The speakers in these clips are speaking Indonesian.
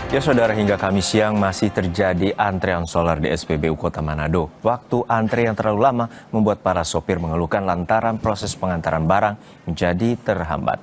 Ya saudara, hingga Kamis siang masih terjadi antrean solar di SPBU Kota Manado. Waktu antre yang terlalu lama membuat para sopir mengeluhkan lantaran proses pengantaran barang menjadi terhambat.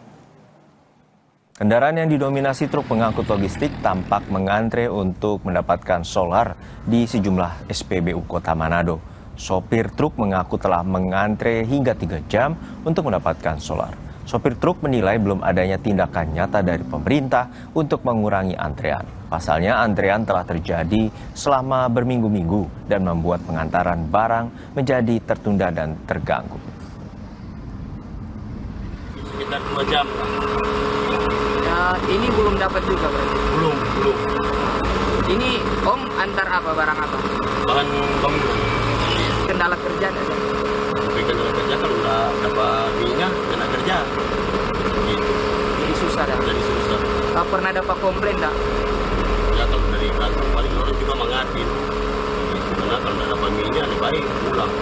Kendaraan yang didominasi truk pengangkut logistik tampak mengantre untuk mendapatkan solar di sejumlah SPBU Kota Manado. Sopir truk mengaku telah mengantre hingga 3 jam untuk mendapatkan solar. Sopir truk menilai belum adanya tindakan nyata dari pemerintah untuk mengurangi antrean. Pasalnya antrean telah terjadi selama berminggu-minggu dan membuat pengantaran barang menjadi tertunda dan terganggu. Sekitar 2 jam. Ya, ini belum dapat juga berarti. Belum. Ini Om antar apa, barang apa? Bahan bangunan. Kendala kerja nggak sih? Tapi kendala kerja kalau udah dapat minyak, kena kerja. Gitu. Jadi susah dah. Jadi susah. Pernah dapat komplain nggak? Ya kalau dari kantor paling orang juga mengatin. Gitu. Karena kalau udah dapat minyak, lebih baik pulang.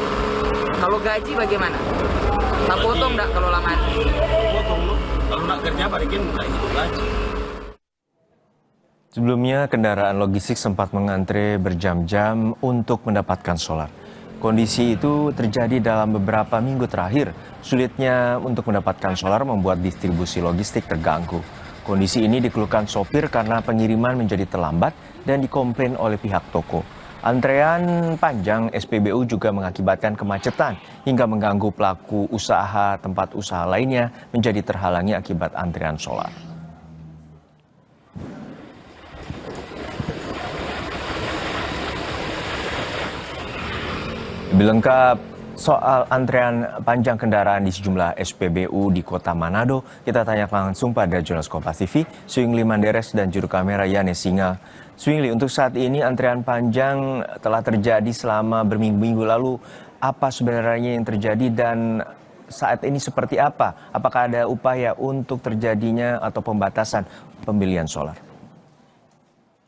Kalau gaji bagaimana? Tak Gaji. potong nggak kalau lama? Potong loh. Kalau nak kerja balikin nggak itu gaji. Sebelumnya, kendaraan logistik sempat mengantre berjam-jam untuk mendapatkan solar. Kondisi itu terjadi dalam beberapa minggu terakhir. Sulitnya untuk mendapatkan solar membuat distribusi logistik terganggu. Kondisi ini dikeluhkan sopir karena pengiriman menjadi terlambat dan dikomplain oleh pihak toko. Antrean panjang SPBU juga mengakibatkan kemacetan hingga mengganggu pelaku usaha tempat usaha lainnya menjadi terhalangi akibat antrean solar. Lebih lengkap soal antrean panjang kendaraan di sejumlah SPBU di Kota Manado, kita tanya langsung pada jurnalis Kompas TV, Swingli Manderes dan juru kamera Yane Singa. Swingli, untuk saat ini antrean panjang telah terjadi selama berminggu-minggu lalu. Apa sebenarnya yang terjadi dan saat ini seperti apa? Apakah ada upaya untuk terjadinya atau pembatasan pembelian solar?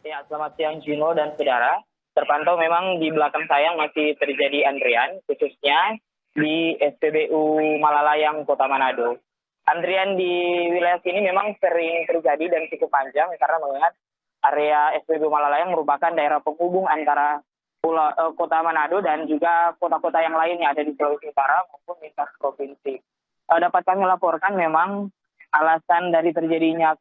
Ya, selamat siang Gino dan saudara. Terpantau memang di belakang saya masih terjadi antrian, khususnya di SPBU Malalayang, Kota Manado. Antrian di wilayah sini memang sering terjadi dan cukup panjang karena mengingat area SPBU Malalayang merupakan daerah penghubung antara Kota Manado dan juga kota-kota yang lain yang ada di Sulawesi Utara maupun lintas provinsi. Dapat kami laporkan memang alasan dari terjadinya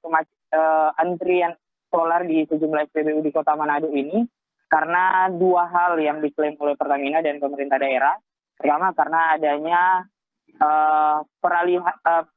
antrian solar di sejumlah SPBU di Kota Manado ini karena dua hal yang diklaim oleh Pertamina dan pemerintah daerah. Pertama, karena adanya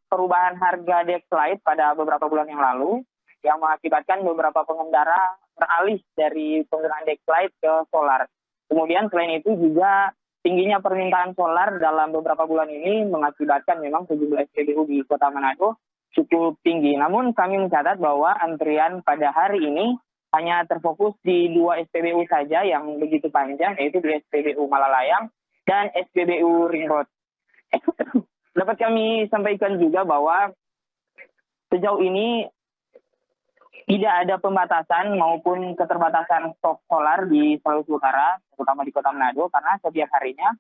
perubahan harga Dexlite pada beberapa bulan yang lalu yang mengakibatkan beberapa pengendara beralih dari penggunaan Dexlite ke solar. Kemudian selain itu juga tingginya permintaan solar dalam beberapa bulan ini mengakibatkan memang sejumlah SPBU di Kota Manado cukup tinggi. Namun kami mencatat bahwa antrian pada hari ini hanya terfokus di 2 SPBU saja yang begitu panjang, yaitu di SPBU Malalayang dan SPBU Ring Road. Dapat kami sampaikan juga bahwa sejauh ini tidak ada pembatasan maupun keterbatasan stok solar di Sulawesi Utara, terutama di Kota Manado, karena setiap harinya,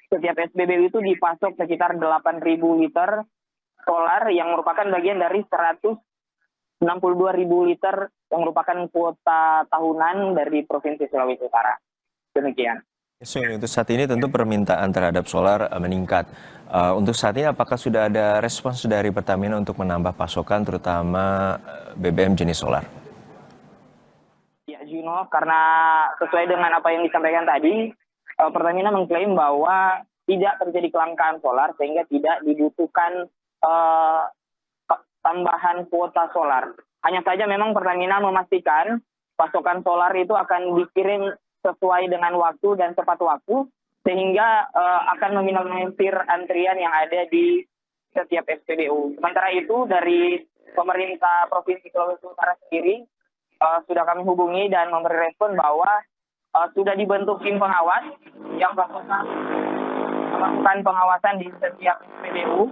setiap SPBU itu dipasok sekitar 8.000 liter solar yang merupakan bagian dari 162.000 liter yang merupakan kuota tahunan dari Provinsi Sulawesi Utara. Demikian. Untuk saat ini tentu permintaan terhadap solar meningkat. Untuk saat ini apakah sudah ada respons dari Pertamina untuk menambah pasokan terutama BBM jenis solar? Ya Juno, karena sesuai dengan apa yang disampaikan tadi, Pertamina mengklaim bahwa tidak terjadi kelangkaan solar sehingga tidak dibutuhkan tambahan kuota solar. Hanya saja memang Pertamina memastikan pasokan solar itu akan dikirim sesuai dengan waktu dan tepat waktu, sehingga akan meminimalisir antrian yang ada di setiap SPBU. Sementara itu dari pemerintah Provinsi Sulawesi Utara sendiri sudah kami hubungi dan memberi respon bahwa sudah dibentuk tim pengawas yang melakukan pengawasan di setiap SPBU.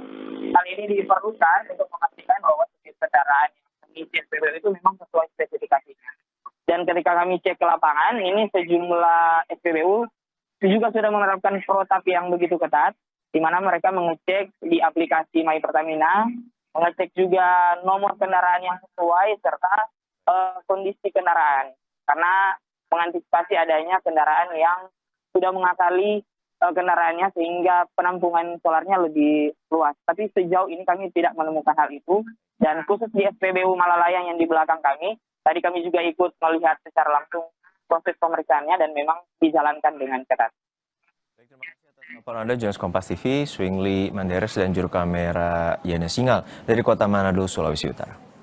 Hal ini diperlukan untuk memastikan bahwa setiap kendaraan yang mengisi SPBU itu memang sesuai spesifikasinya. Dan ketika kami cek ke lapangan, ini sejumlah SPBU juga sudah menerapkan protap yang begitu ketat, di mana mereka mengecek di aplikasi My Pertamina, mengecek juga nomor kendaraan yang sesuai, serta kondisi kendaraan, karena mengantisipasi adanya kendaraan yang sudah mengakali kendaraannya sehingga penampungan solarnya lebih luas. Tapi sejauh ini kami tidak menemukan hal itu, dan khusus di SPBU Malalayang yang di belakang kami, tadi kami juga ikut melihat secara langsung proses pemeriksaannya dan memang dijalankan dengan ketat. Baik, terima kasih atas laporan Anda, jurnalis Kompas TV, Swingli Manderes dan juru kamera Yana Singal dari Kota Manado, Sulawesi Utara.